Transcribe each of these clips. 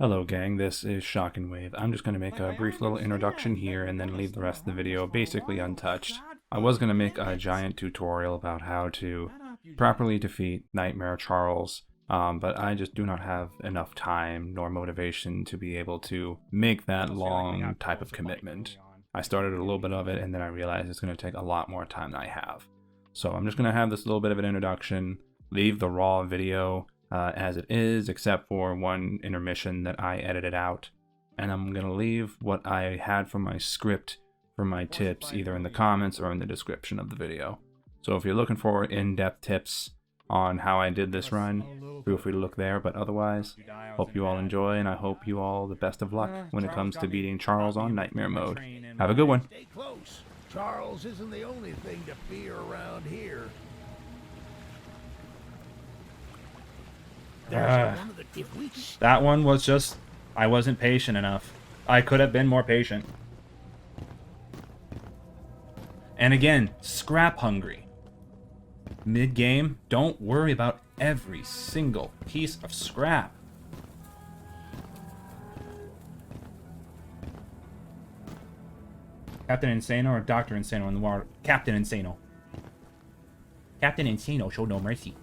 Hello gang, this is Shockinwave. I'm just going to make a brief little introduction here and then leave the rest of the video basically untouched. I was going to make a giant tutorial about how to properly defeat Nightmare Charles, but I just do not have enough time nor motivation to be able to make that long type of commitment. I started a little bit of it and then I realized it's going to take a lot more time than I have. So I'm just going to have this little bit of an introduction, leave the raw video as it is, except for one intermission that I edited out. And I'm going to leave what I had from my script for my tips either in the comments or in the description of the video. So if you're looking for in-depth tips on how I did this run, feel free to look there. But otherwise, hope you all enjoy, and I hope you all the best of luck when it comes to beating Charles on Nightmare Mode. Have a good one. Stay close. Charles isn't the only thing to fear around here. That one was just, I wasn't patient enough. I could have been more patient. And again, scrap hungry. Mid-game, don't worry about every single piece of scrap. Captain Insano or Dr. Insano in the water? Captain Insano. Captain Insano showed no mercy.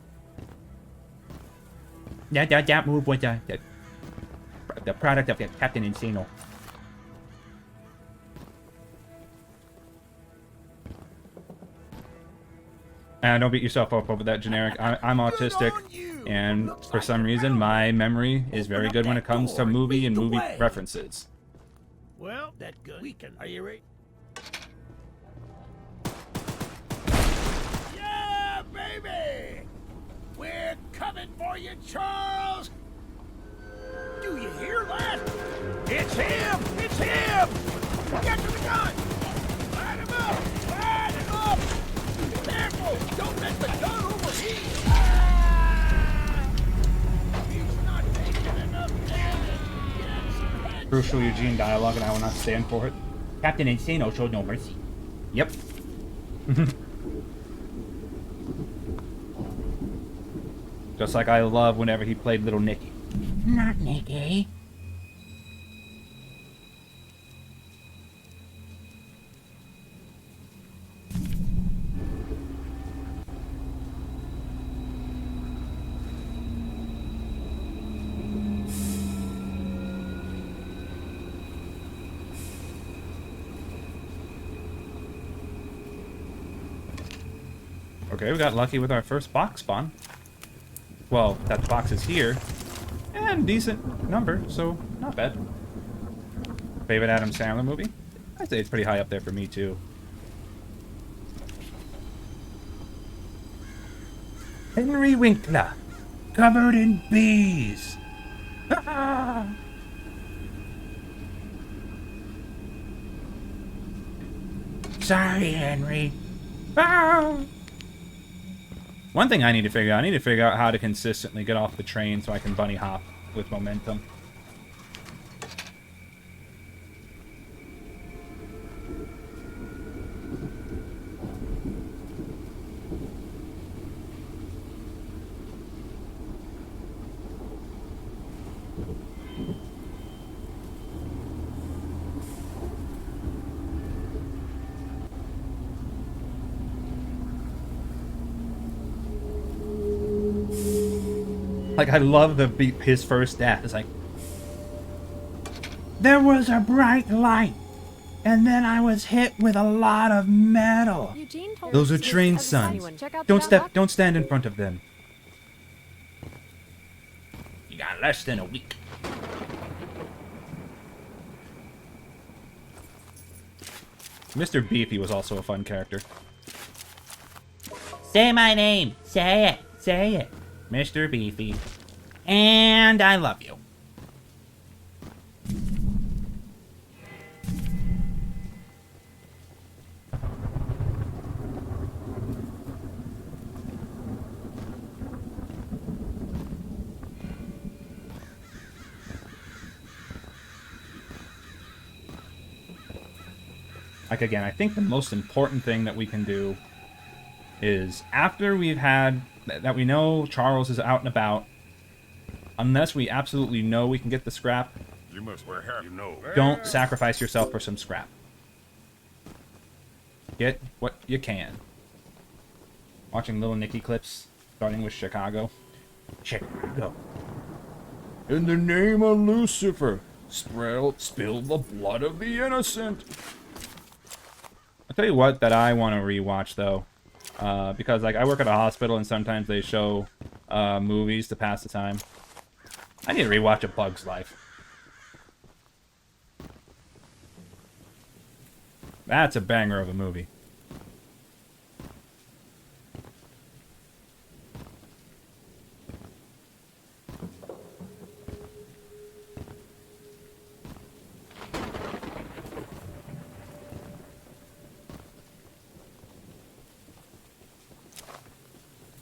That move was the product of Captain Insano. And don't beat yourself up over that generic. I'm autistic, and for some reason my memory is very good when it comes to movie and movie references. Well, that good. Are you ready? Yeah, baby! We're coming for you, Charles! Do you hear that? It's him! It's him! Get to the gun! Light him up! Light him up! Be careful! Don't let the gun overheat! Ah! He's not taking enough damage! Crucial Eugene dialogue, and I will not stand for it. Captain Insano showed no mercy. Yep. Just like I love whenever he played Little Nicky. Not Nicky. Okay, we got lucky with our first box spawn. Well, that box is here. And decent number, so not bad. Favorite Adam Sandler movie? I'd say it's pretty high up there for me, too. Henry Winkler, covered in bees. Sorry, Henry. One thing I need to figure out, how to consistently get off the train so I can bunny hop with momentum. Like, I love his first death. It's like, there was a bright light, and then I was hit with a lot of metal. Those are train sons. Don't stand in front of them. You got less than a week. Mr. Beefy was also a fun character. Say my name. Say it. Say it. Mr. Beefy. And I love you. Like, again, I think the most important thing that we can do is after we've had that we know Charles is out and about, Unless we absolutely know we can get the scrap, You must wear hair. You know. don't sacrifice yourself for some scrap. Get what you can. Watching Little Nicky clips, starting with Chicago. Chicago. In the name of Lucifer, spill the blood of the innocent. I'll tell you what that I want to rewatch, though. Because, like, I work at a hospital, and sometimes they show movies to pass the time. I need to rewatch A Bug's Life. That's a banger of a movie.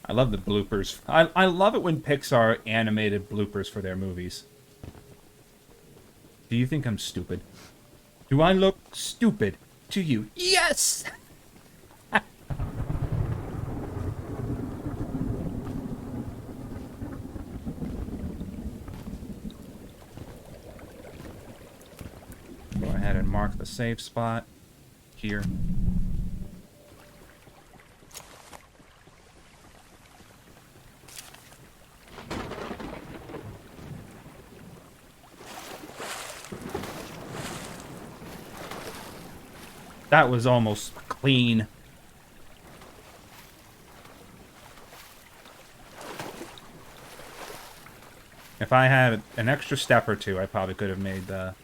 I love the bloopers. I love it when Pixar animated bloopers for their movies. Do you think I'm stupid? Do I look stupid to you? Yes! Go ahead and mark the safe spot here. That was almost clean. If I had an extra step or two, I probably could have made the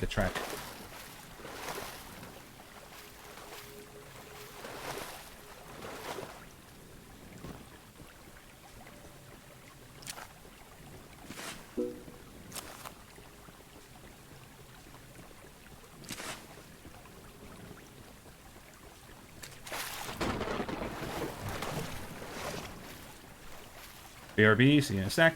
trek. BRB, see you in a sec.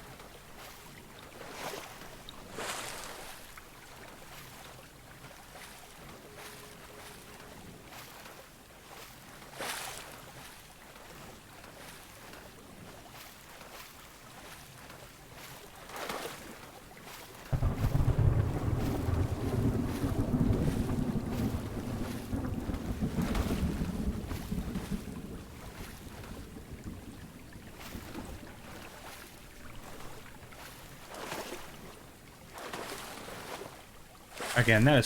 Again, that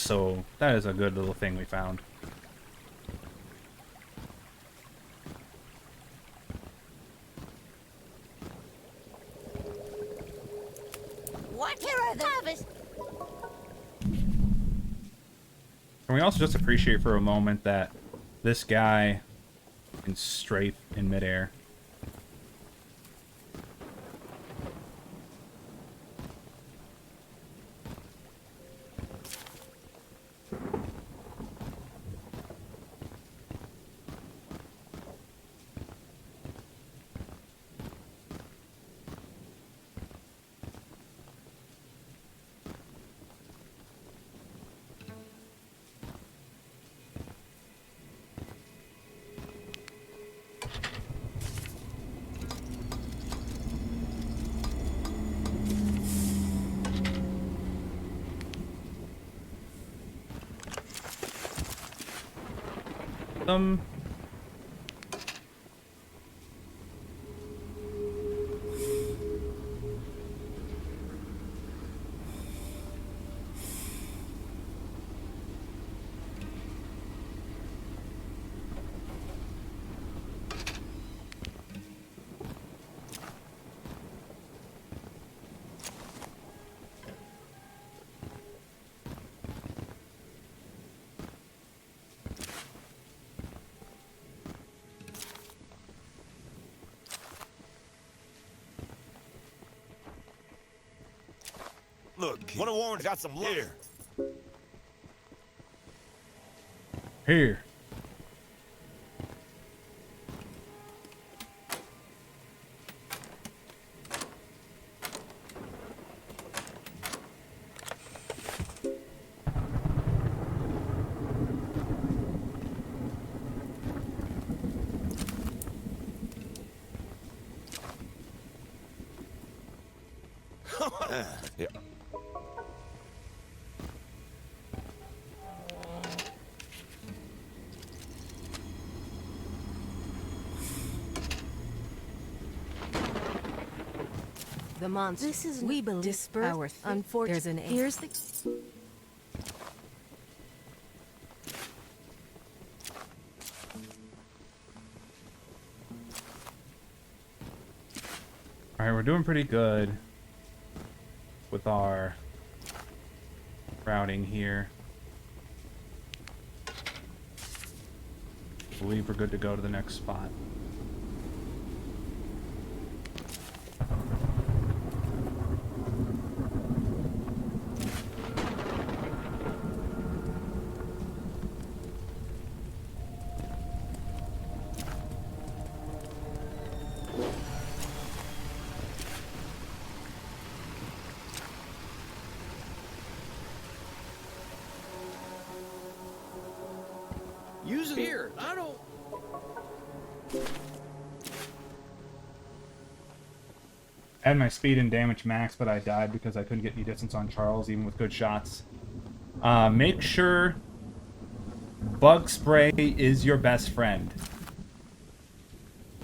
is a good little thing we found. What are the harvest? Can we also just appreciate for a moment that this guy can strafe in midair? Look, one of Warren's got some here. Here. Yeah. The monster. This is we believe disperse our unfortunate. There's an Here's the. Alright, we're doing pretty good with our routing here. I believe we're good to go to the next spot. Use it here. I don't. I had my speed and damage max, but I died because I couldn't get any distance on Charles, even with good shots. Make sure bug spray is your best friend.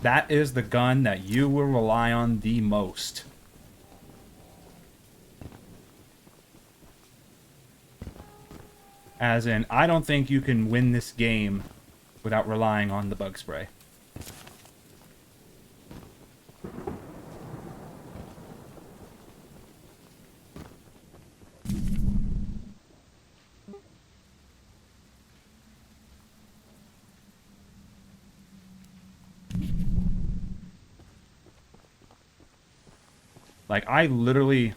That is the gun that you will rely on the most. As in, I don't think you can win this game without relying on the bug spray. Like, I literally,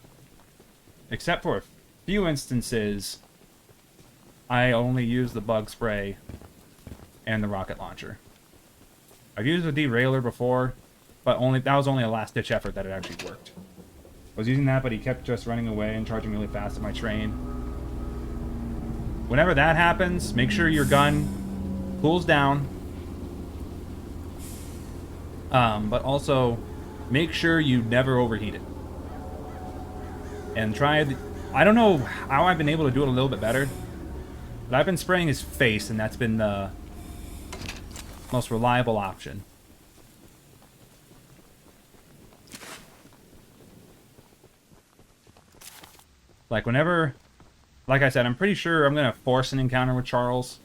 except for a few instances, I only use the bug spray and the rocket launcher. I've used a derailer before, but that was only a last-ditch effort that it actually worked. I was using that, but he kept just running away and charging really fast at my train. Whenever that happens, make sure your gun cools down. But also, make sure you never overheat it. And I don't know how I've been able to do it a little bit better, but I've been spraying his face, and that's been the most reliable option. Like, whenever... Like I said, I'm pretty sure I'm going to force an encounter with Charles.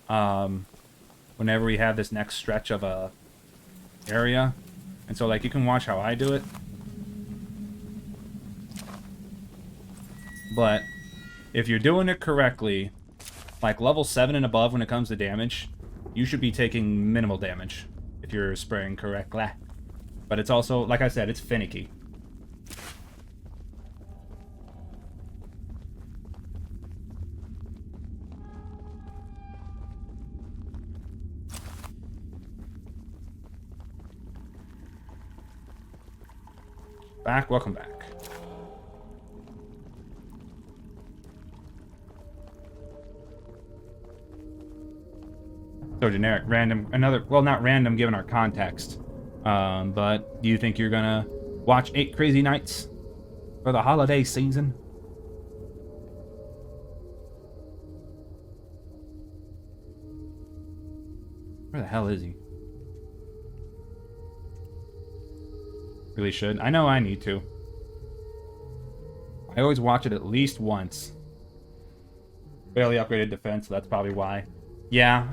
Whenever we have this next stretch of a area. And so, like, you can watch how I do it. But if you're doing it correctly, like level 7 and above when it comes to damage, you should be taking minimal damage if you're spraying correctly. But it's also, like I said, it's finicky. Welcome back. So generic, random, well, not random given our context. But do you think you're gonna watch 8 Crazy Nights for the holiday season? Where the hell is he? Really should. I know I need to. I always watch it at least once. Barely upgraded defense, so that's probably why. Yeah.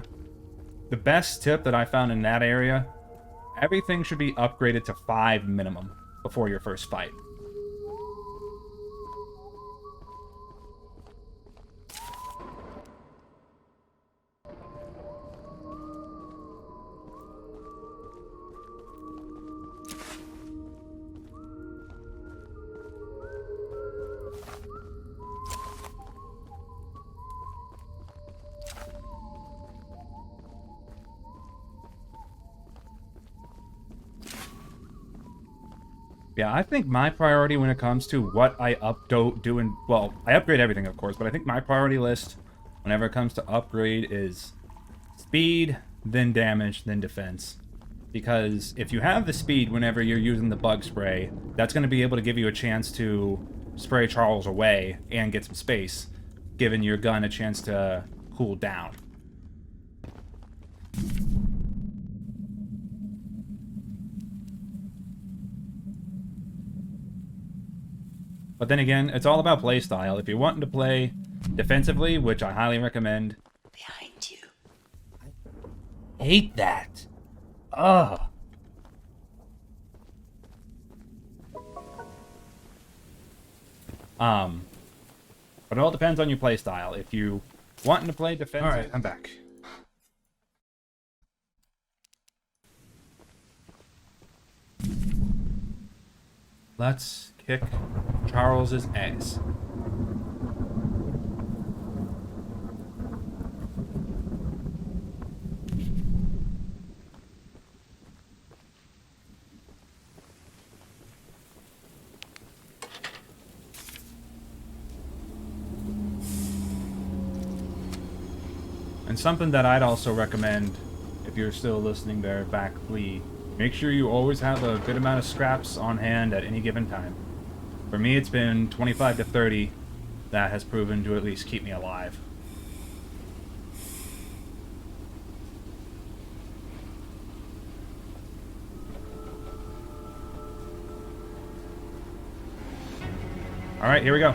The best tip that I found in that area, everything should be upgraded to 5 minimum before your first fight. Yeah, I think my priority when it comes to what I well, I upgrade everything, of course, but I think my priority list whenever it comes to upgrade is speed, then damage, then defense. Because if you have the speed whenever you're using the bug spray, that's going to be able to give you a chance to spray Charles away and get some space, giving your gun a chance to cool down. But then again, it's all about play style. If you're wanting to play defensively, which I highly recommend. Behind you. I hate that. Ugh. But it all depends on your play style. If you wanting to play defensive... Alright, I'm back. Let's kick Charles's ass. And something that I'd also recommend, if you're still listening there, back Lee, make sure you always have a good amount of scraps on hand at any given time. For me, it's been 25 to 30 that has proven to at least keep me alive. Alright, here we go.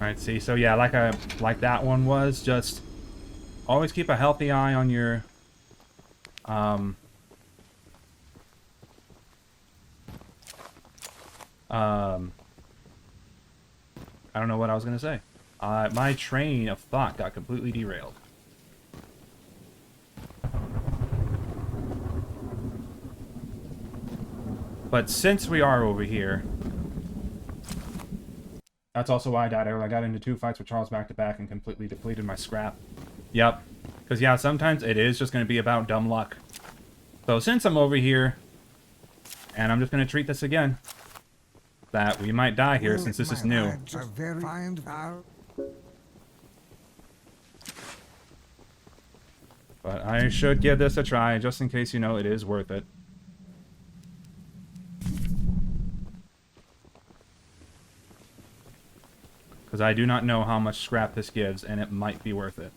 Alright, see, so yeah, like that one was, just always keep a healthy eye on your I don't know what I was gonna say. My train of thought got completely derailed. But since we are over here, that's also why I died early. I got into 2 fights with Charles back to back and completely depleted my scrap. Yep. Because, yeah, sometimes it is just going to be about dumb luck. So since I'm over here, and I'm just going to treat this again, that we might die here since this is new. But I should give this a try, just in case you know it is worth it. Because I do not know how much scrap this gives, and it might be worth it.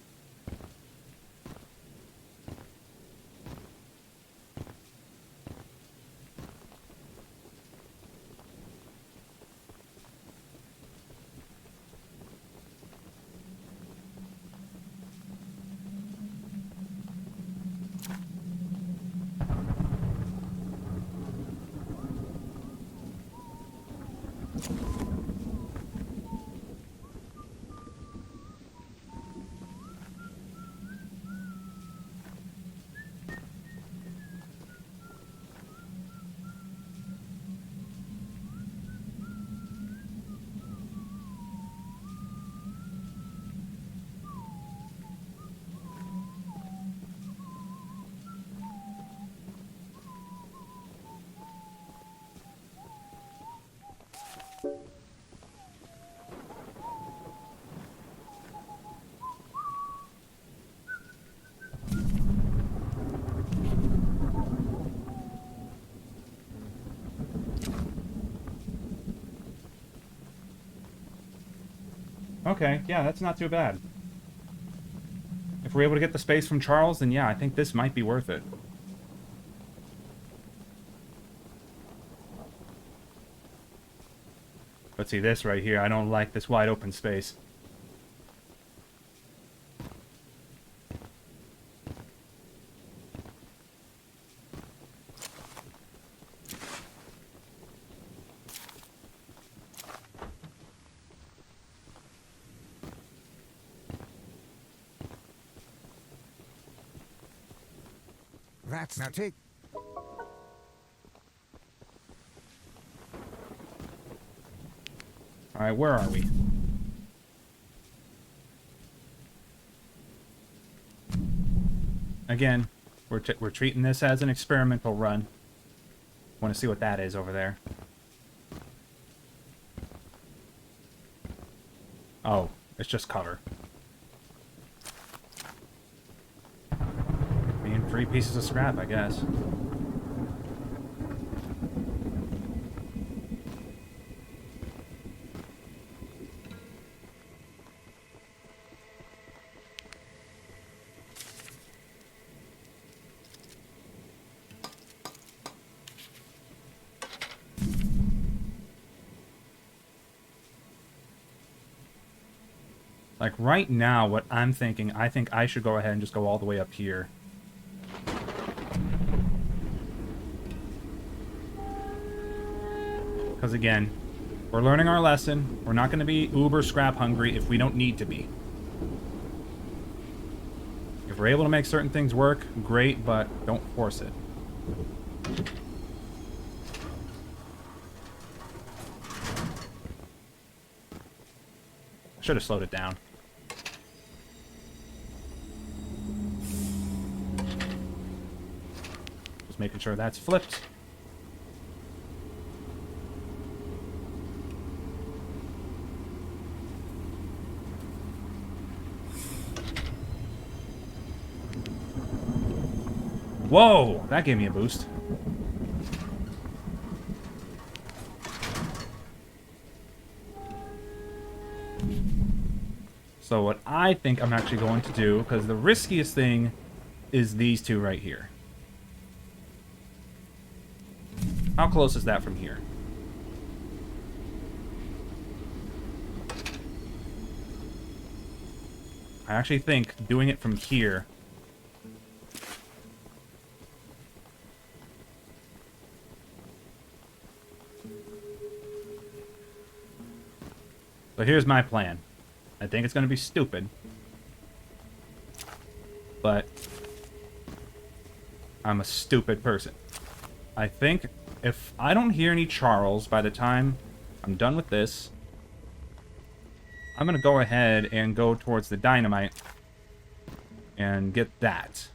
Okay, yeah, that's not too bad. If we're able to get the space from Charles, then yeah, I think this might be worth it. But see, this right here, I don't like this wide open space. That's now take. Alright, where are we? Again, we're treating this as an experimental run. Want to see what that is over there. Oh, it's just cover. Being 3 pieces of scrap, I guess. Like, right now, what I'm thinking, I think I should go ahead and just go all the way up here. Because, again, we're learning our lesson. We're not going to be uber scrap hungry if we don't need to be. If we're able to make certain things work, great, but don't force it. Should have slowed it down. Just making sure that's flipped. Whoa! That gave me a boost. So what I think I'm actually going to do, because the riskiest thing is these two right here. How close is that from here? I actually think doing it from here... So here's my plan. I think it's going to be stupid. But I'm a stupid person. I think if I don't hear any Charles by the time I'm done with this, I'm going to go ahead and go towards the dynamite and get that.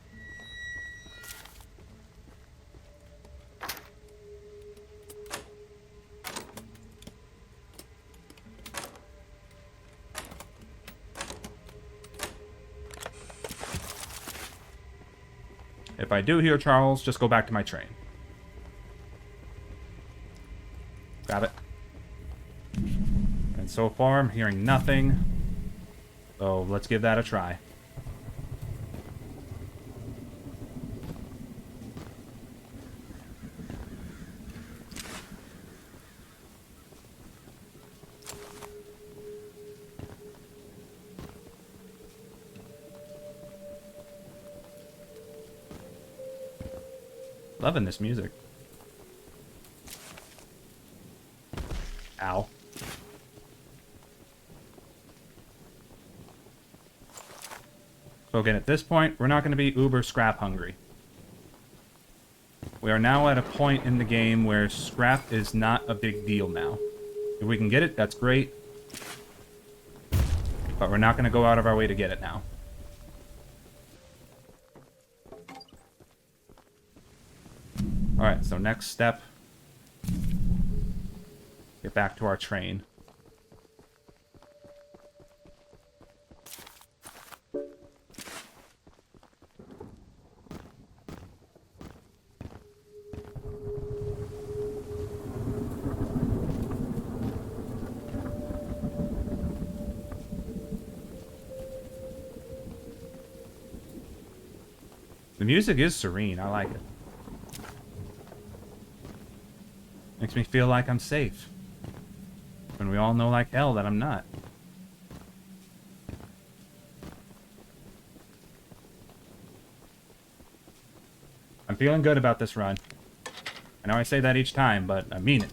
If I do hear Charles, just go back to my train. Grab it. And so far, I'm hearing nothing. So let's give that a try. Loving this music. Ow. So again, at this point, we're not going to be uber scrap hungry. We are now at a point in the game where scrap is not a big deal now. If we can get it, that's great. But we're not going to go out of our way to get it now. Alright, so next step. Get back to our train. The music is serene. I like it. Makes me feel like I'm safe. When we all know like hell that I'm not. I'm feeling good about this run. I know I say that each time, but I mean it.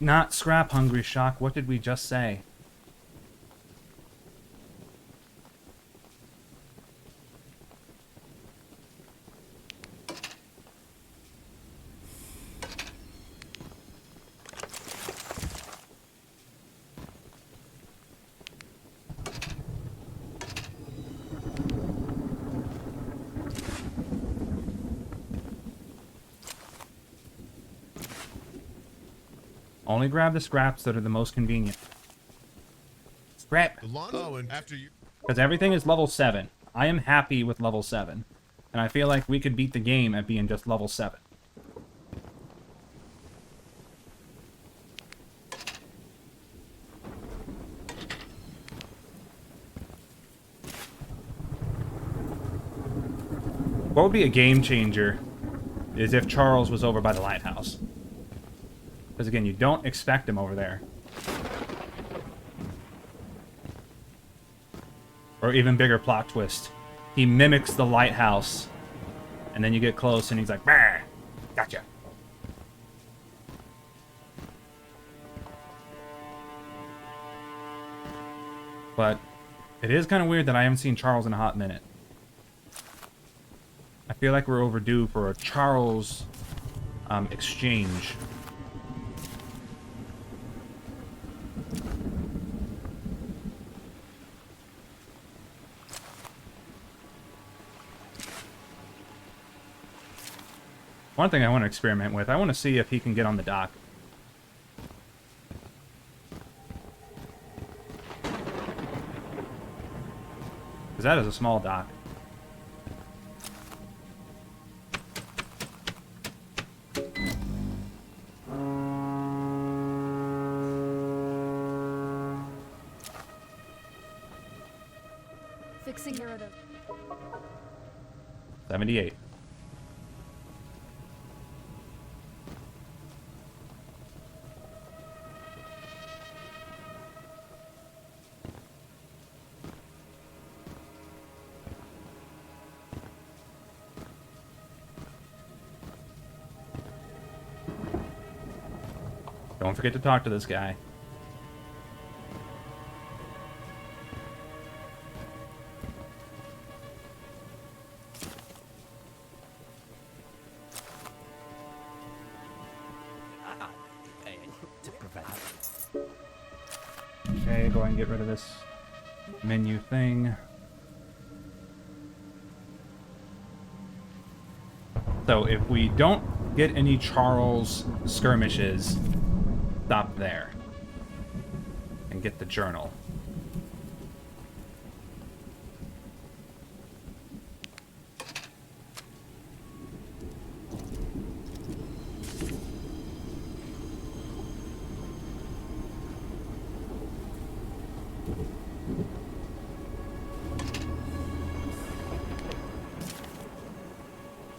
Not scrap hungry, Shock. What did we just say? Only grab the scraps that are the most convenient. Scrap! Because everything is level 7. I am happy with level 7. And I feel like we could beat the game at being just level 7. What would be a game changer is if Charles was over by the lighthouse. Because again, you don't expect him over there. Or even bigger plot twist. He mimics the lighthouse. And then you get close and he's like, bah! Gotcha. But it is kind of weird that I haven't seen Charles in a hot minute. I feel like we're overdue for a Charles exchange. One thing I want to experiment with, I want to see if he can get on the dock. Because that is a small dock. Fixing your other. 78. Don't forget to talk to this guy. Okay, go ahead and get rid of this menu thing. So if we don't get any Charles skirmishes, stop there and get the journal.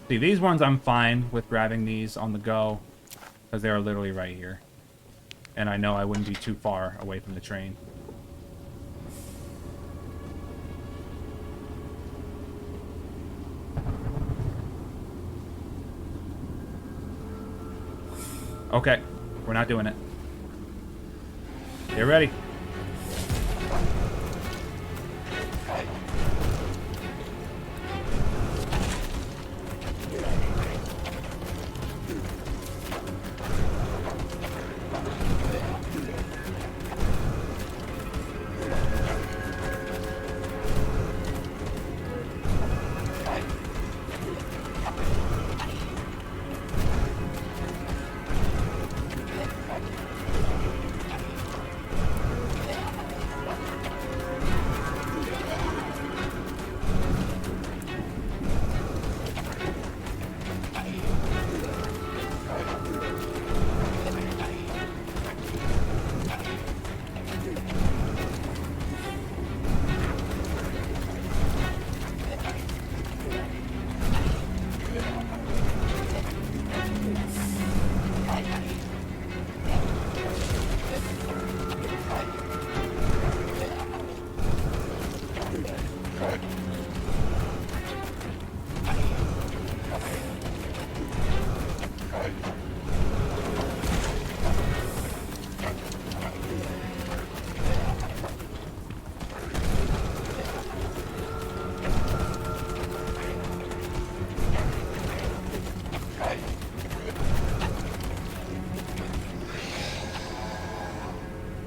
See, these ones I'm fine with grabbing these on the go because they are literally right here. And I know I wouldn't be too far away from the train. Okay, we're not doing it. Get ready.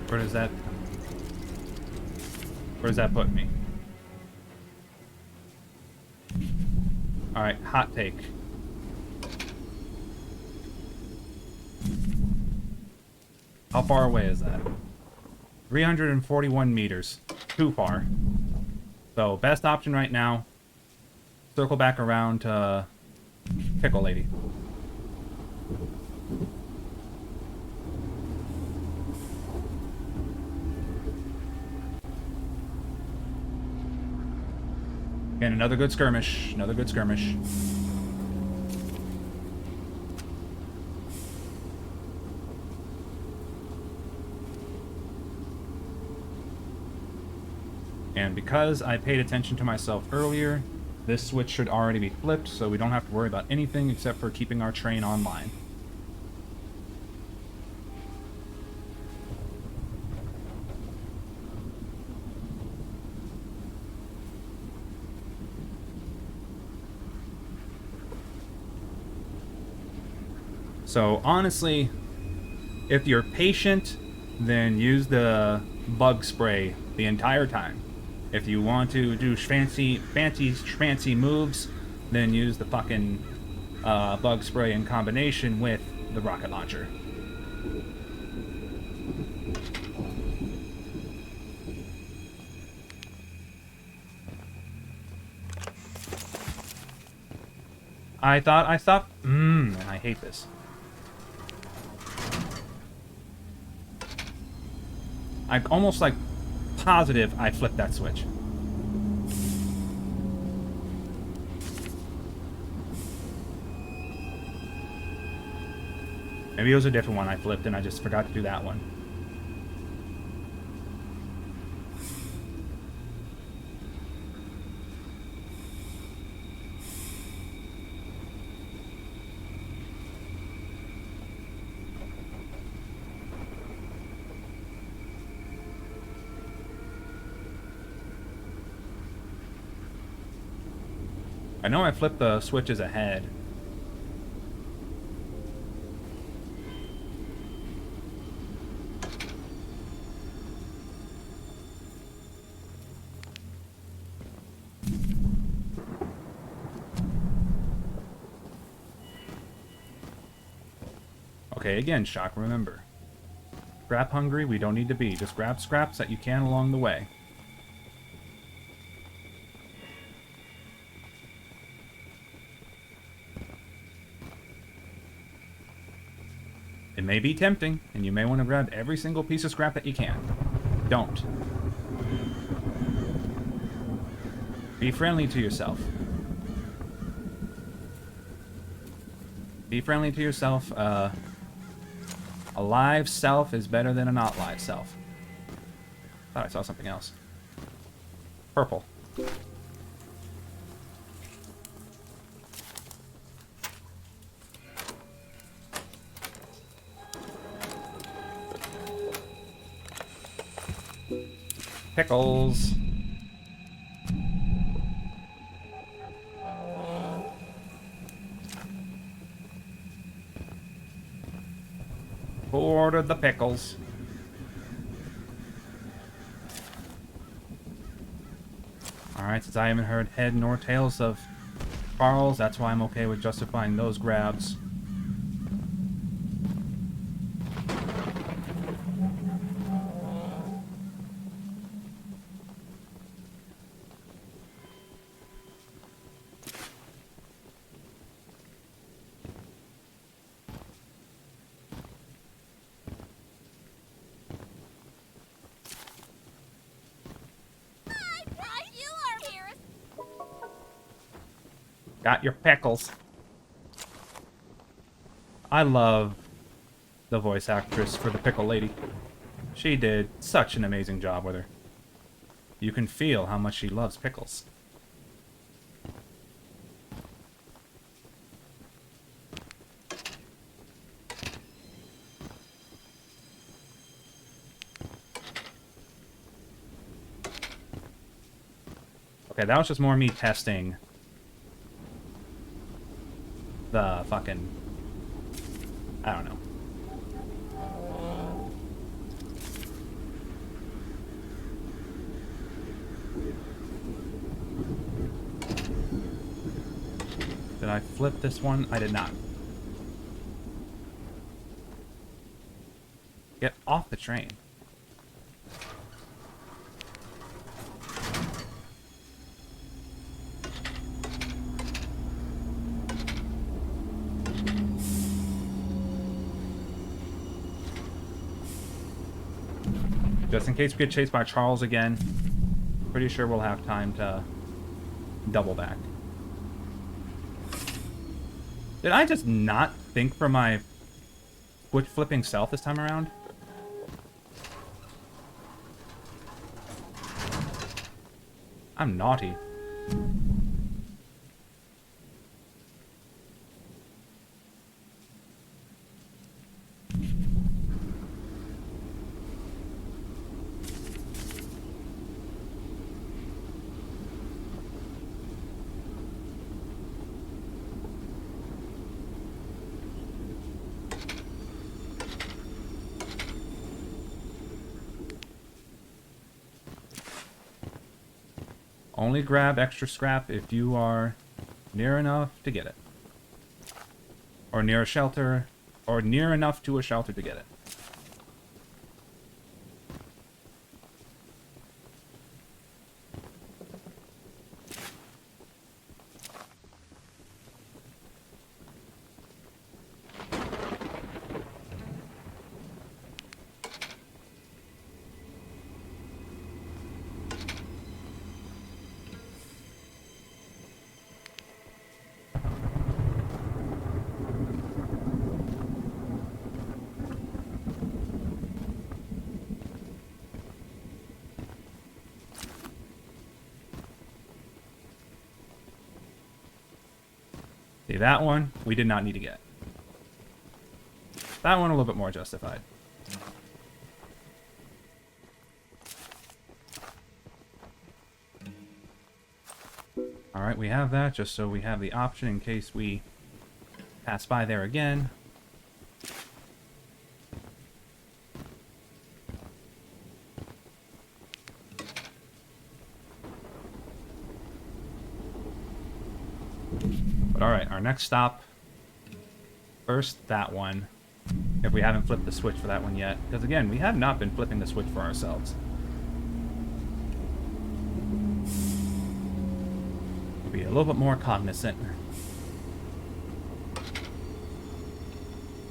Where does that put me? Alright, hot take. How far away is that? 341 meters. Too far. So, best option right now, circle back around to Pickle Lady. Again, another good skirmish. Another good skirmish. And because I paid attention to myself earlier, this switch should already be flipped, so we don't have to worry about anything except for keeping our train online. So honestly, if you're patient, then use the bug spray the entire time. If you want to do fancy moves, then use the fucking bug spray in combination with the rocket launcher. I thought, and I hate this. I'm almost like positive I flipped that switch. Maybe it was a different one I flipped and I just forgot to do that one. I know I flipped the switches ahead. Okay, again, Shock, remember. Scrap hungry, we don't need to be. Just grab scraps that you can along the way. It may be tempting, and you may want to grab every single piece of scrap that you can. Don't. Be friendly to yourself. Be friendly to yourself. A live self is better than a not live self. Thought I saw something else. Purple. Pickles. Order the pickles. Alright, since I haven't heard head nor tails of Charles, that's why I'm okay with justifying those grabs. Got your pickles. I love the voice actress for the Pickle Lady. She did such an amazing job with her. You can feel how much she loves pickles. Okay, that was just more me testing the fucking... I don't know. Did I flip this one? I did not. Get off the train. Just in case we get chased by Charles again, pretty sure we'll have time to double back. Did I just not think for my switch flipping self this time around? I'm naughty. Only grab extra scrap if you are near enough to get it. Or near a shelter, or near enough to a shelter to get it. See, that one, we did not need to get. That one a little bit more justified. Alright, we have that, just so we have the option in case we pass by there again. But alright, our next stop, first that one, if we haven't flipped the switch for that one yet. Because again, we have not been flipping the switch for ourselves. We'll be a little bit more cognizant.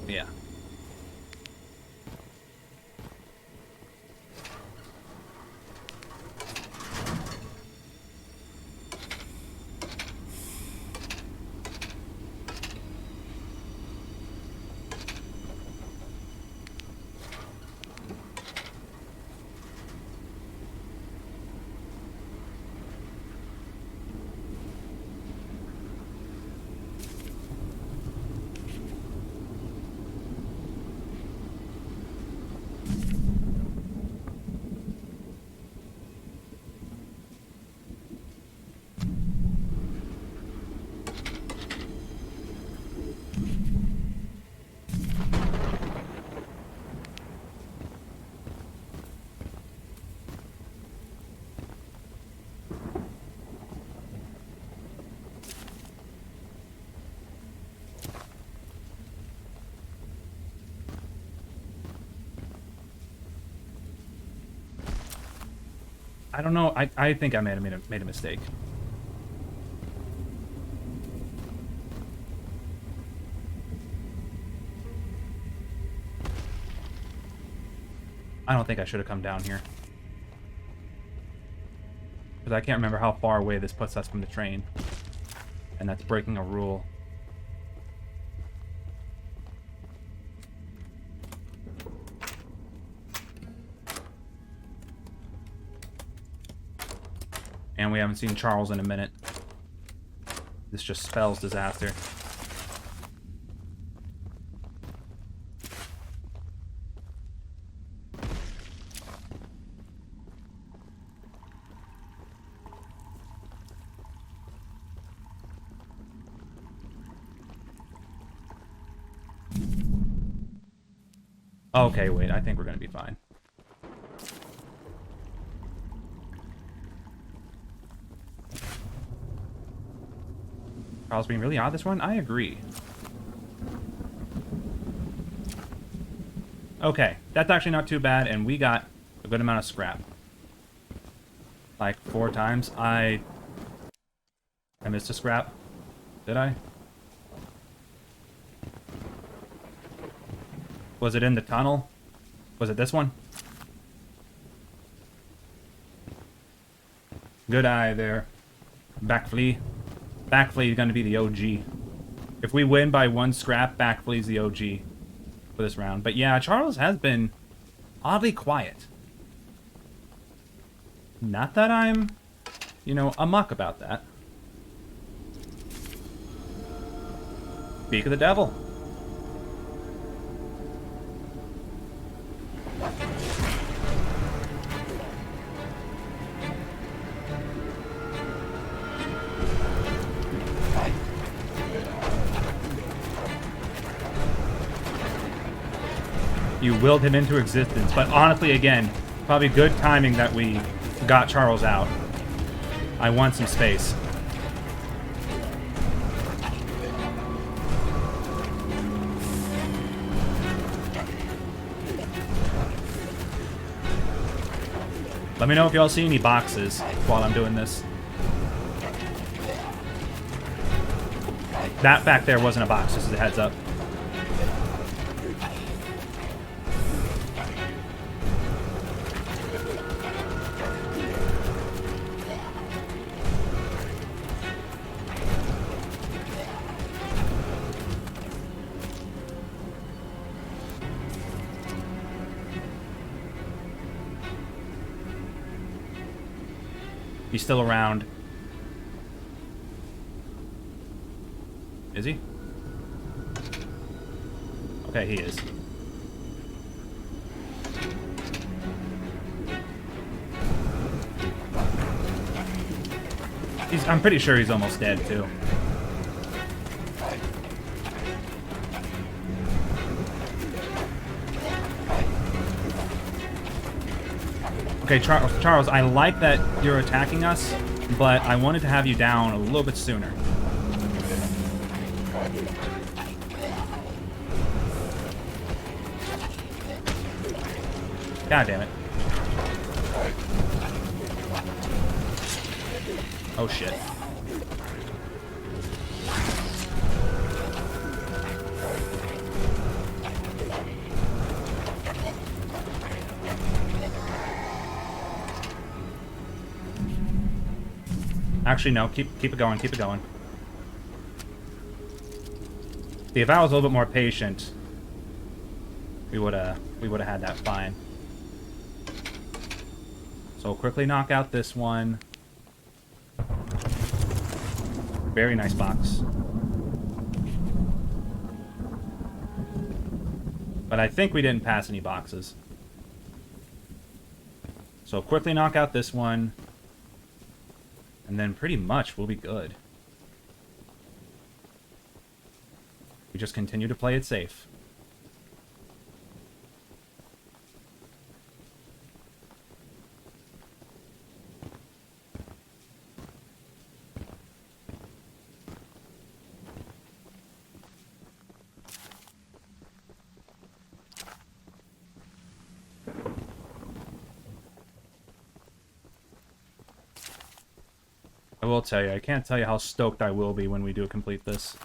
Yeah. I don't know. I think I made a mistake. I don't think I should have come down here. Because I can't remember how far away this puts us from the train. And that's breaking a rule. And we haven't seen Charles in a minute. This just spells disaster. Okay, wait, I think we're gonna be fine. Charles being really odd this one? I agree. Okay, that's actually not too bad, and we got a good amount of scrap. Like 4 times. I missed a scrap. Did I? Was it in the tunnel? Was it this one? Good eye there. Back flea. Back flea is going to be the OG. If we win by 1 scrap, back flea's the OG for this round. But yeah, Charles has been oddly quiet. Not that I'm, you know, a muck about that. Speak of the devil. You willed him into existence, but honestly, again, probably good timing that we got Charles out. I want some space. Let me know if y'all see any boxes while I'm doing this. That back there wasn't a box, just as a heads up. He's still around. Is he? Okay, he is. I'm pretty sure he's almost dead, too. Okay, Charles, I like that you're attacking us, but I wanted to have you down a little bit sooner. God damn it. Oh shit. Actually, no. Keep it going. Keep it going. See, if I was a little bit more patient, we would have had that fine. So quickly knock out this one. Very nice box. But I think we didn't pass any boxes. So quickly knock out this one. And then pretty much we'll be good. We just continue to play it safe. I will tell you, I can't tell you how stoked I will be when we do complete this.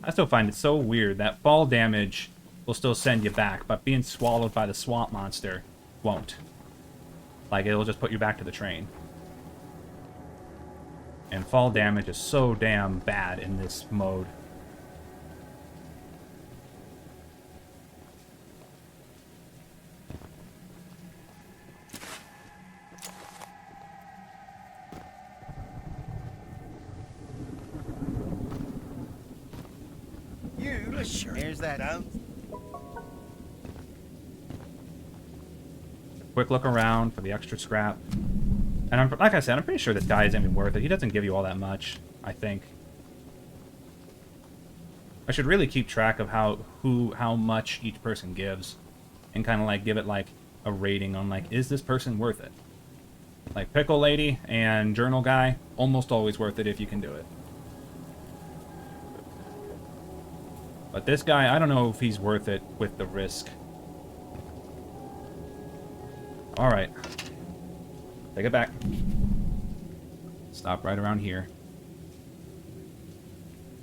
I still find it so weird that fall damage will still send you back, but being swallowed by the swamp monster won't. Like, it'll just put you back to the train. And fall damage is so damn bad in this mode. Here's that dump. quick look around for the extra scrap. And like I said, I'm pretty sure this guy isn't even worth it. He doesn't give you all that much, I think. I should really keep track of how much each person gives, and kind of like give it like a rating on like, is this person worth it? Like Pickle Lady and Journal Guy, almost always worth it if you can do it. But this guy, I don't know if he's worth it with the risk. Alright. Take it back. Stop right around here.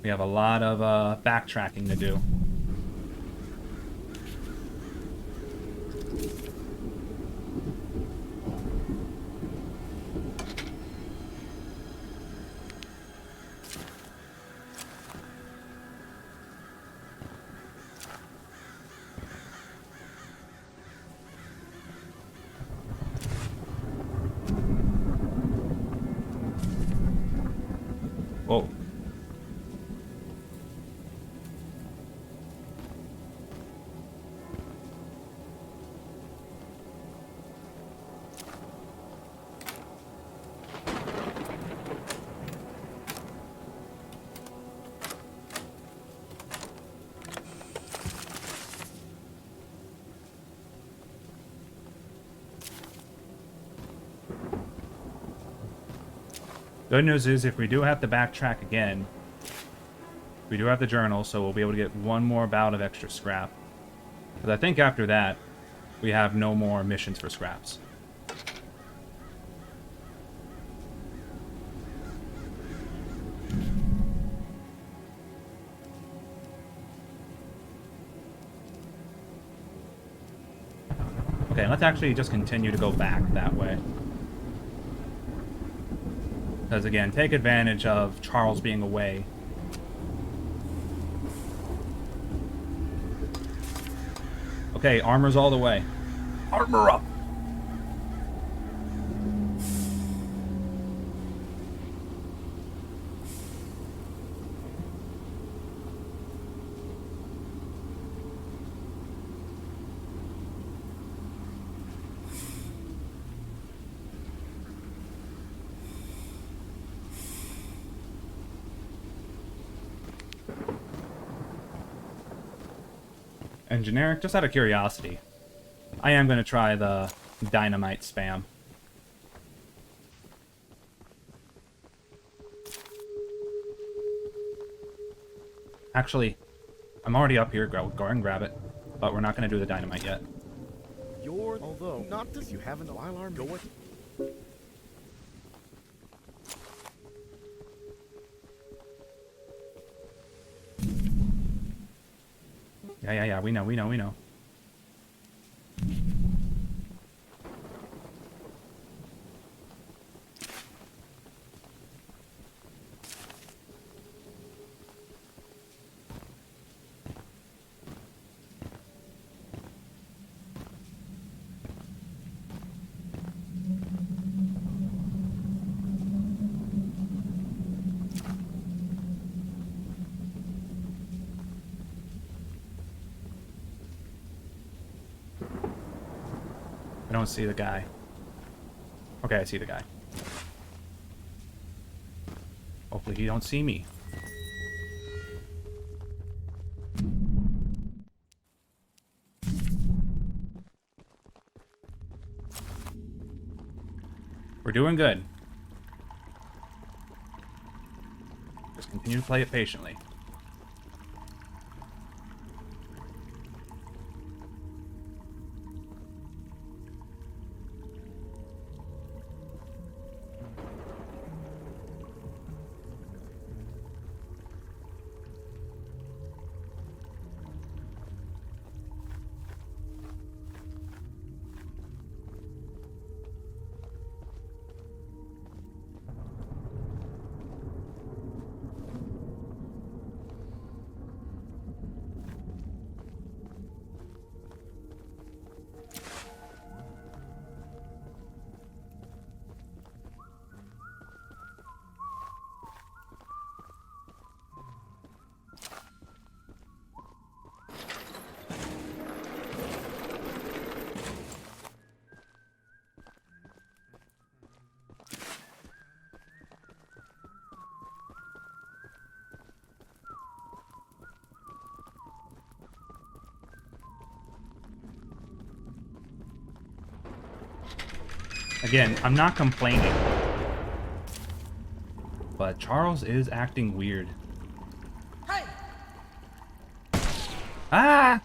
We have a lot of backtracking to do. Whoa. Good news is, if we do have to backtrack again, we do have the journal, so we'll be able to get one more bout of extra scrap. Because I think after that, we have no more missions for scraps. Okay, let's actually just continue to go back that way. Because again, take advantage of Charles being away. Okay, armor's all the way. Armor up! And generic, just out of curiosity, I am going to try the dynamite spam. Actually, I'm already up here. Go and grab it. But we're not going to do the dynamite yet. Although, not this, you haven't while arm going. Yeah, we know. I don't see the guy. Okay, I see the guy. Hopefully he don't see me. We're doing good. Just continue to play it patiently. Again, I'm not complaining. But Charles is acting weird. Hey! Ah!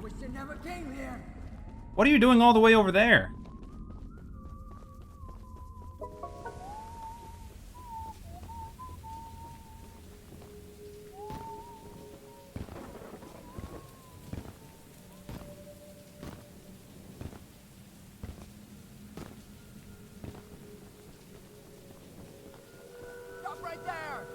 Wish you never came here. What are you doing all the way over there? Stop right there.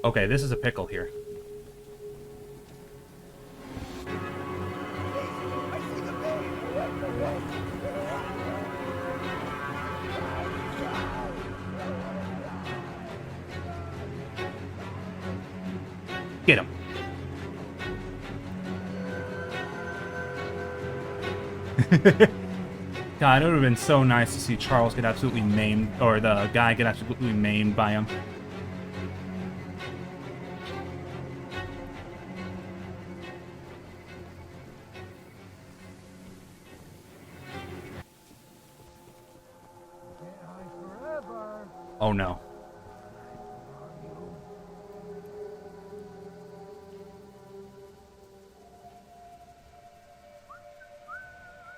Okay, this is a pickle here. Get him. God, it would have been so nice to see Charles get absolutely maimed, or the guy get absolutely maimed by him. Oh no.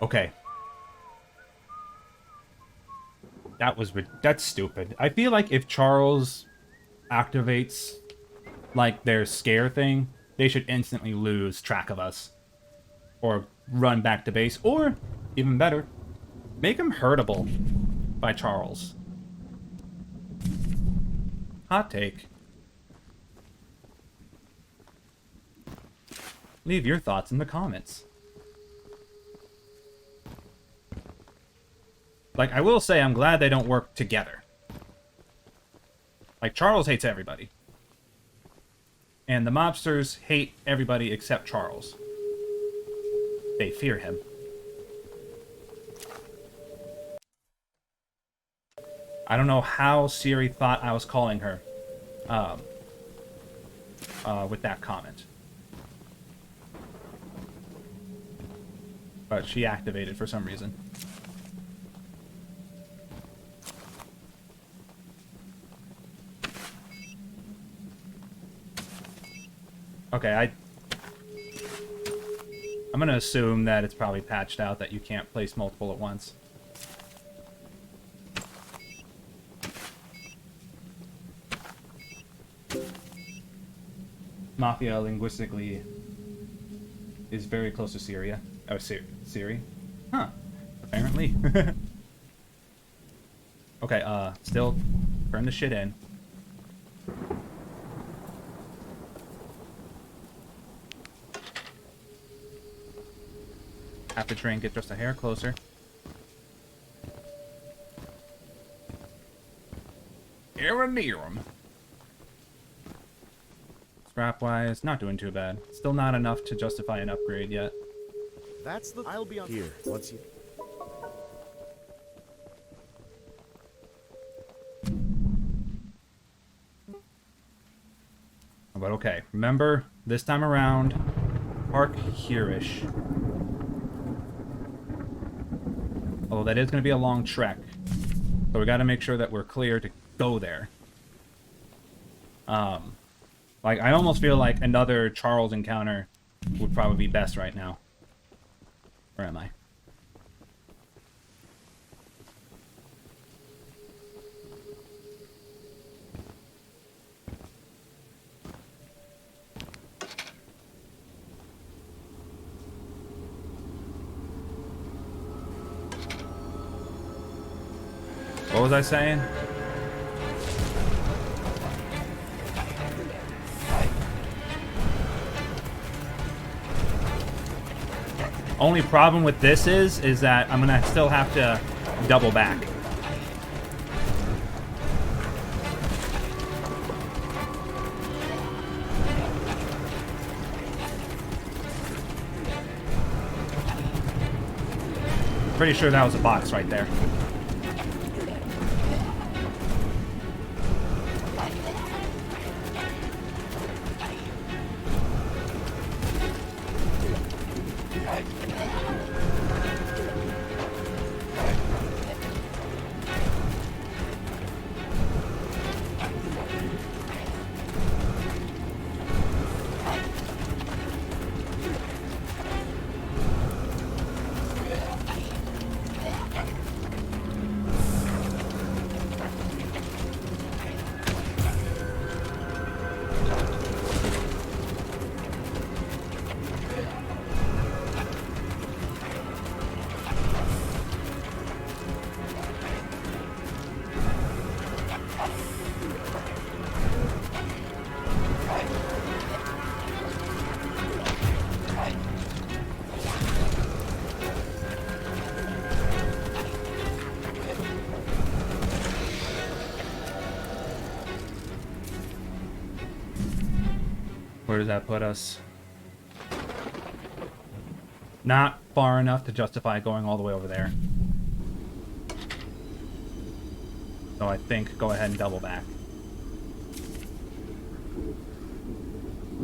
Okay. That's stupid. I feel like if Charles activates, like, their scare thing, they should instantly lose track of us. Or run back to base. Or, even better, make him hurtable by Charles. Hot take. Leave your thoughts in the comments. Like, I will say, I'm glad they don't work together. Like, Charles hates everybody. And the mobsters hate everybody except Charles. They fear him. I don't know how Siri thought I was calling her. With that comment. But she activated for some reason. Okay, I'm gonna assume that it's probably patched out that you can't place multiple at once. Mafia linguistically is very close to Syria. Oh, Siri? Huh. Apparently. Okay, still burn the shit in. Have to try and get just a hair closer. Here near him. Scrap-wise, not doing too bad. Still not enough to justify an upgrade yet. That's the. I'll be on here once you. But okay, remember, this time around, park here-ish. Although that is going to be a long trek. So we got to make sure that we're clear to go there. Like, I almost feel like another Charles encounter would probably be best right now. Where am I? What was I saying? Only problem with this is that I'm gonna still have to double back. Pretty sure that was a box right there. Where does that put us? Not far enough to justify going all the way over there. So I think go ahead and double back.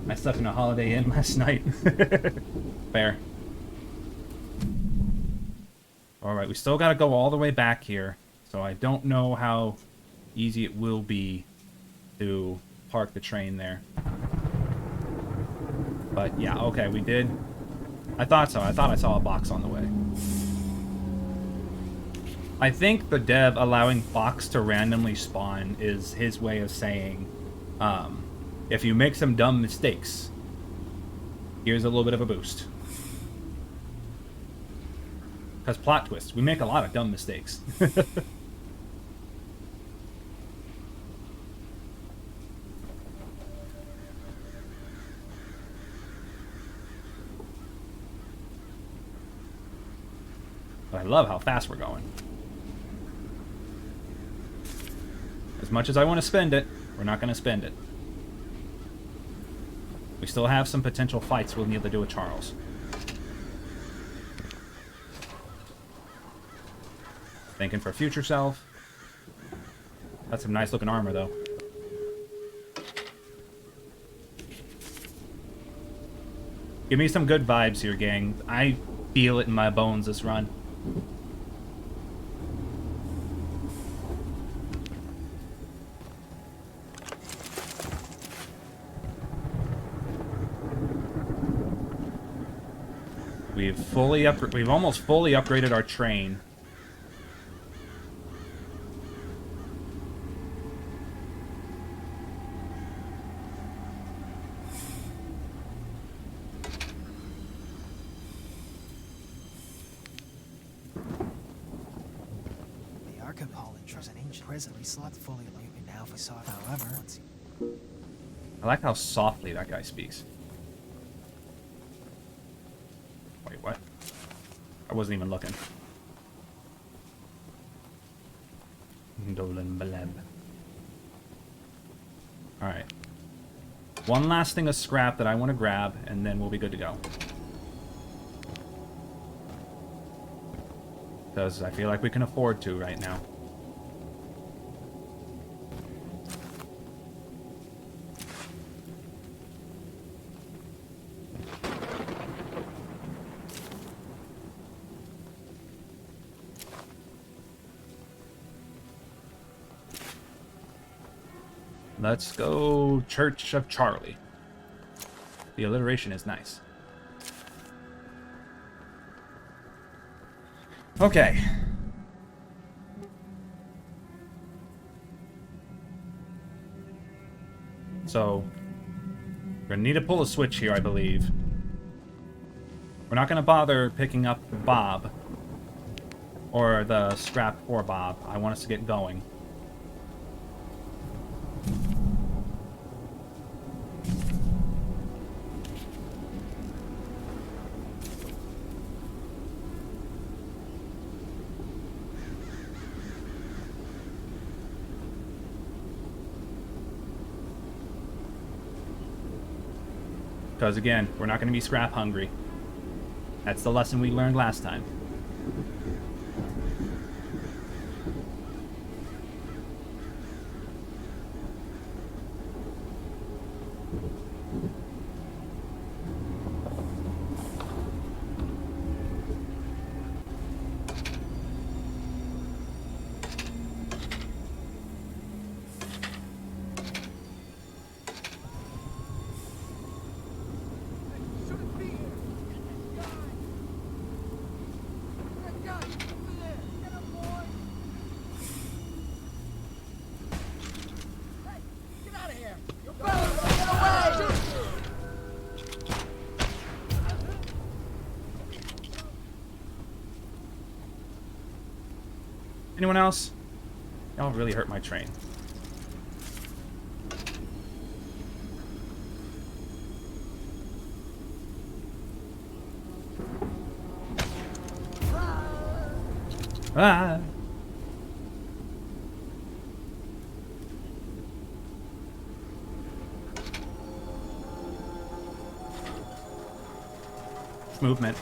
I slept in a Holiday Inn last night. Fair. Alright, we still gotta go all the way back here. So I don't know how easy it will be to park the train there. But yeah, okay, we did. I thought so. I thought I saw a box on the way. I think the dev allowing box to randomly spawn is his way of saying, if you make some dumb mistakes, here's a little bit of a boost. Because plot twists, we make a lot of dumb mistakes. But I love how fast we're going. As much as I want to spend it, we're not going to spend it. We still have some potential fights we'll need to do with Charles. Thinking for future self. That's some nice looking armor though. Give me some good vibes here, gang. I feel it in my bones this run. We've almost fully upgraded our train. The archipelago is an ancient presently slot fully illuminated now facade. However, once I like how softly that guy speaks. Wait, what? I wasn't even looking. Dolan Baleb. Alright. One last thing of scrap that I want to grab, and then we'll be good to go. Because I feel like we can afford to right now. Let's go Church of Charlie. The alliteration is nice. Okay. So, we're gonna need to pull a switch here, I believe. We're not gonna bother picking up Bob. Or the scrap for Bob. I want us to get going. Because again, we're not going to be scrap hungry. That's the lesson we learned last time. Anyone else? Y'all really hurt my train. Ah! movement.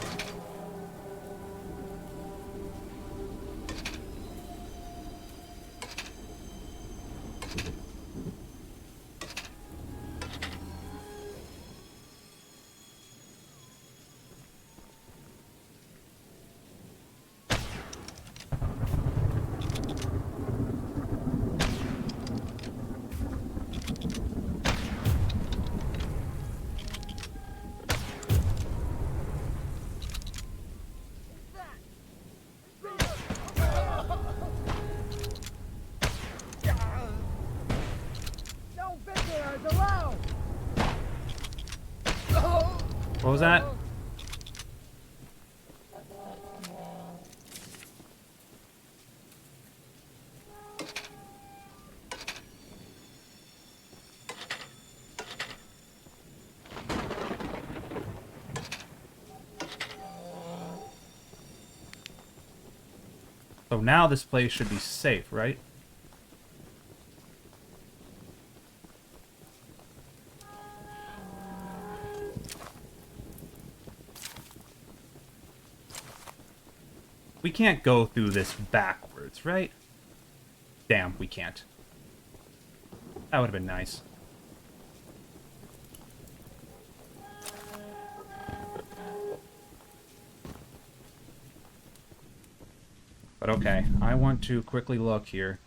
No visitors allowed! What was that? So now this place should be safe, right? We can't go through this backwards, right? Damn, we can't. That would have been nice. But okay, I want to quickly look here.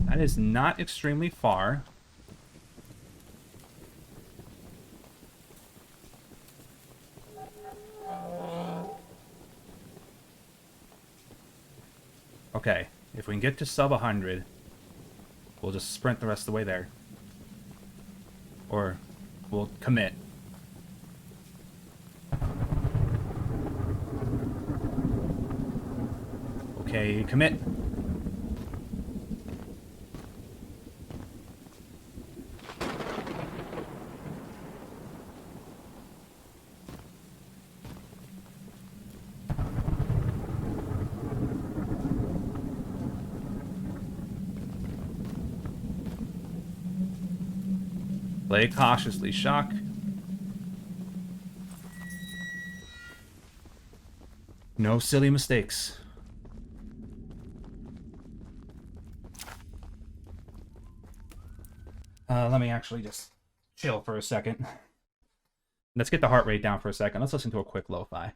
That is not extremely far. Okay, if we can get to sub 100, we'll just sprint the rest of the way there. Or we'll commit. Okay, commit. Play cautiously, Shock. No silly mistakes. Let me actually just chill for a second. Let's get the heart rate down for a second. Let's listen to a quick lo-fi.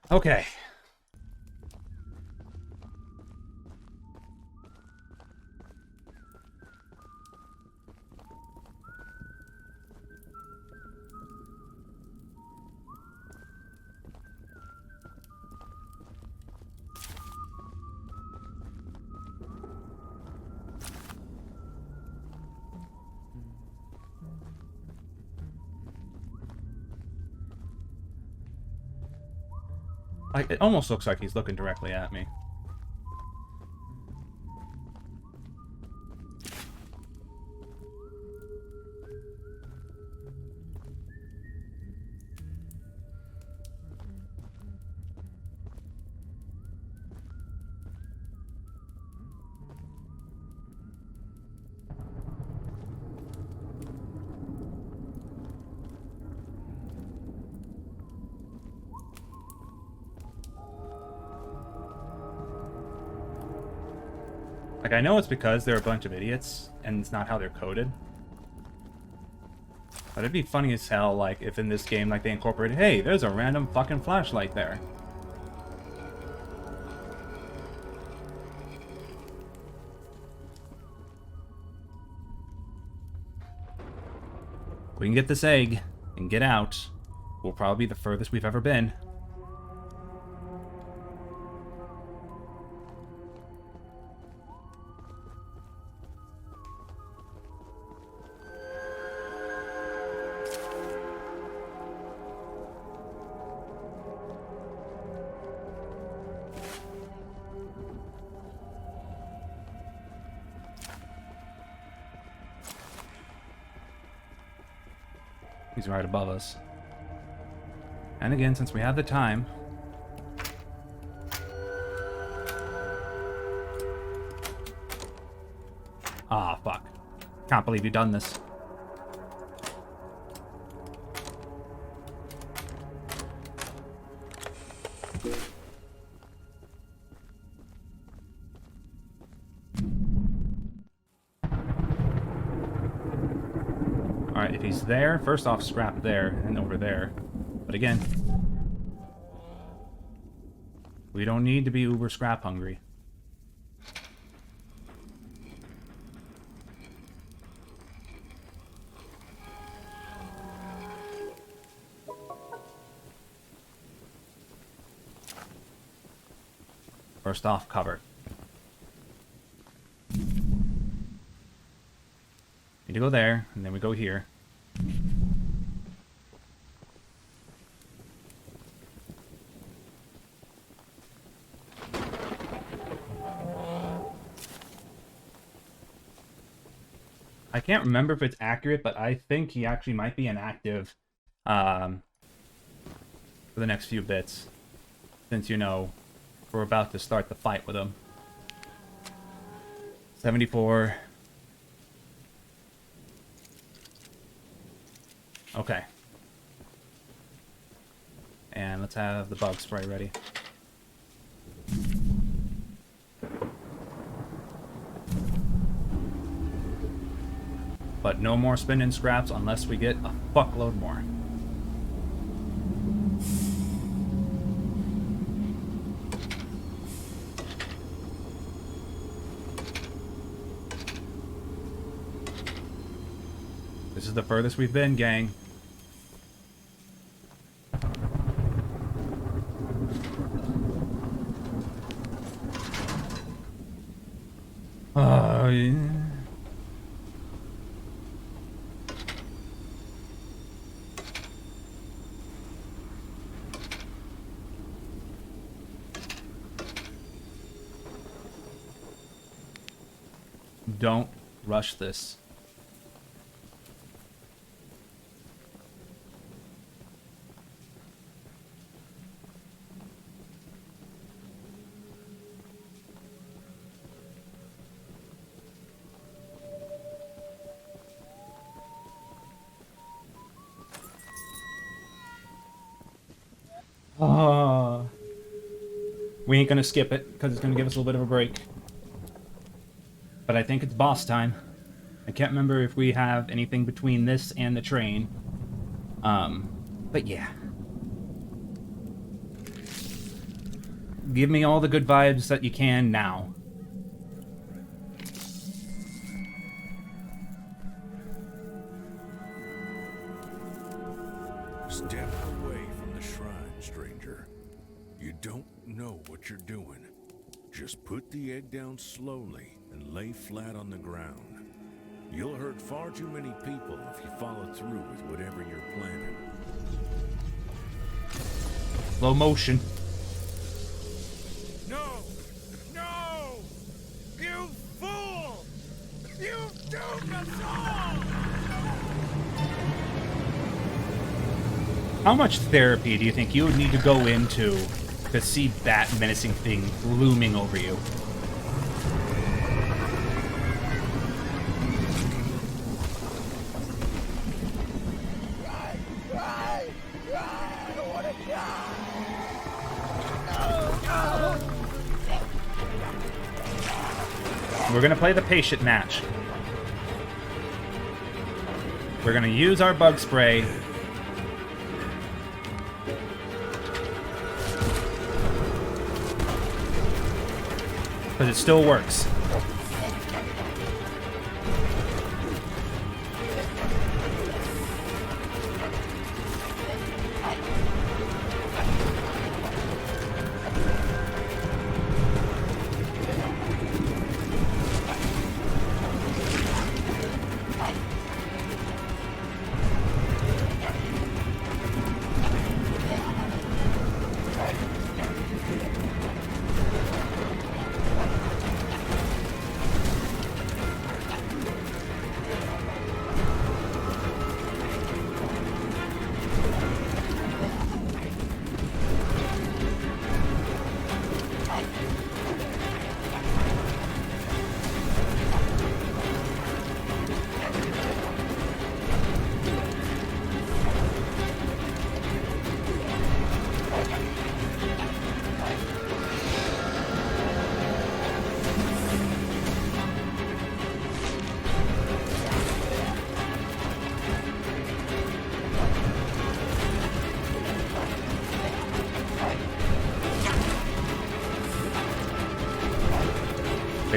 Okay. Like, it almost looks like he's looking directly at me. Like, I know it's because they're a bunch of idiots, and it's not how they're coded. But it'd be funny as hell, like, if in this game, like, they incorporated, hey, there's a random fucking flashlight there. If we can get this egg and get out, we'll probably be the furthest we've ever been. He's right above us. And again, since we have the time... Ah, fuck. Can't believe you've done this. Alright, if he's there, first off, scrap there and over there. But again, we don't need to be uber scrap hungry. First off, cover. Need to go there, and then we go here. I can't remember if it's accurate, but I think he actually might be inactive for the next few bits. Since, you know, we're about to start the fight with him. 74. Okay. And let's have the bug spray ready. But no more spinning scraps unless we get a fuckload more. This is the furthest we've been, gang. Yeah. Don't rush this. We ain't gonna skip it, because it's gonna give us a little bit of a break. But I think it's boss time. I can't remember if we have anything between this and the train. But yeah. Give me all the good vibes that you can now. Step away from the shrine, stranger. You don't know what you're doing. Just put the egg down slowly and lay flat on the ground. You'll hurt far too many people if you follow through with whatever you're planning. Slow motion. No! No! You fool! You've doomed us all! How much therapy do you think you would need to go into to see that menacing thing looming over you? We're gonna play the patient match. We're gonna use our bug spray. Because it still works.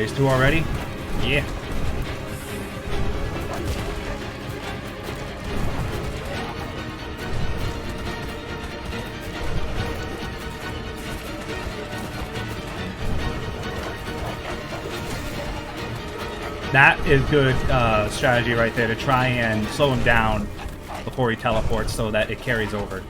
Phase 2 already? Yeah. That is good strategy right there, to try and slow him down before he teleports so that it carries over.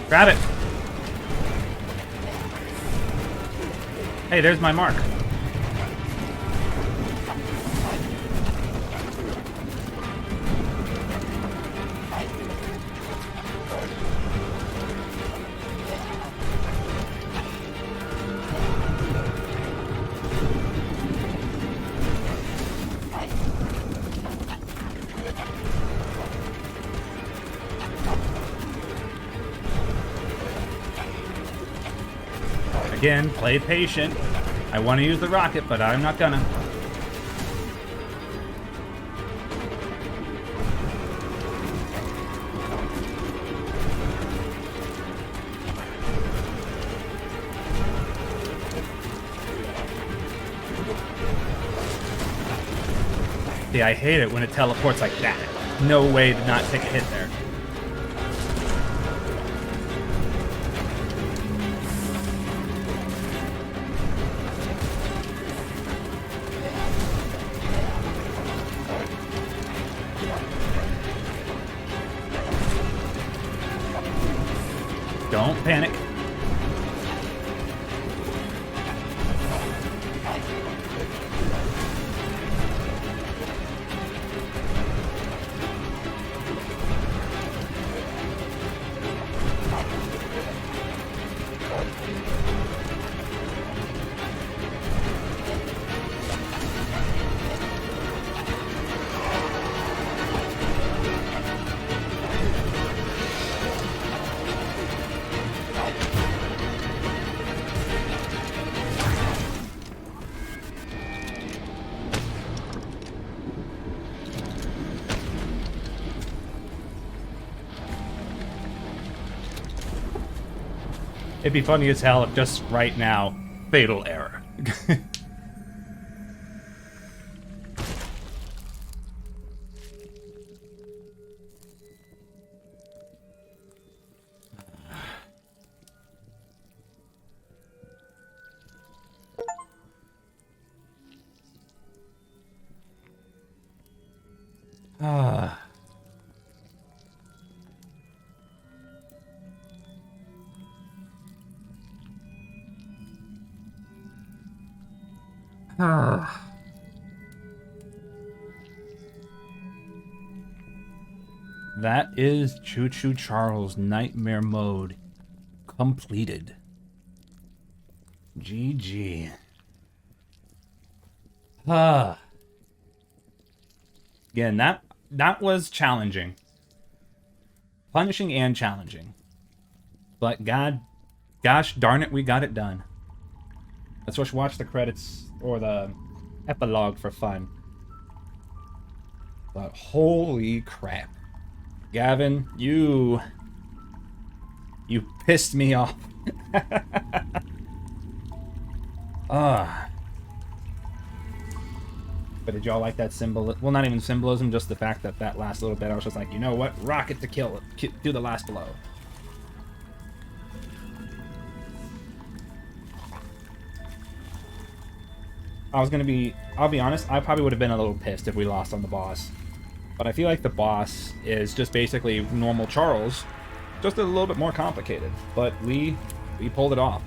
Grab it! Hey, there's my mark. Again, play patient. I want to use the rocket, but I'm not gonna. See, I hate it when it teleports like that. No way to not take a hit there. Don't panic. It'd be funny as hell if just right now, fatal error. Ah. That is Choo-Choo Charles Nightmare Mode completed. GG. Again, that was challenging. Punishing and challenging. But gosh darn it, we got it done. Let's just watch the credits or the epilogue for fun. But holy crap. Gavin, you pissed me off. But did y'all like that symbol? Well, not even symbolism, just the fact that that last little bit, I was just like, you know what? Rocket to kill it. Do the last blow. I'll be honest, I probably would have been a little pissed if we lost on the boss. But I feel like the boss is just basically normal Charles, just a little bit more complicated. But we pulled it off.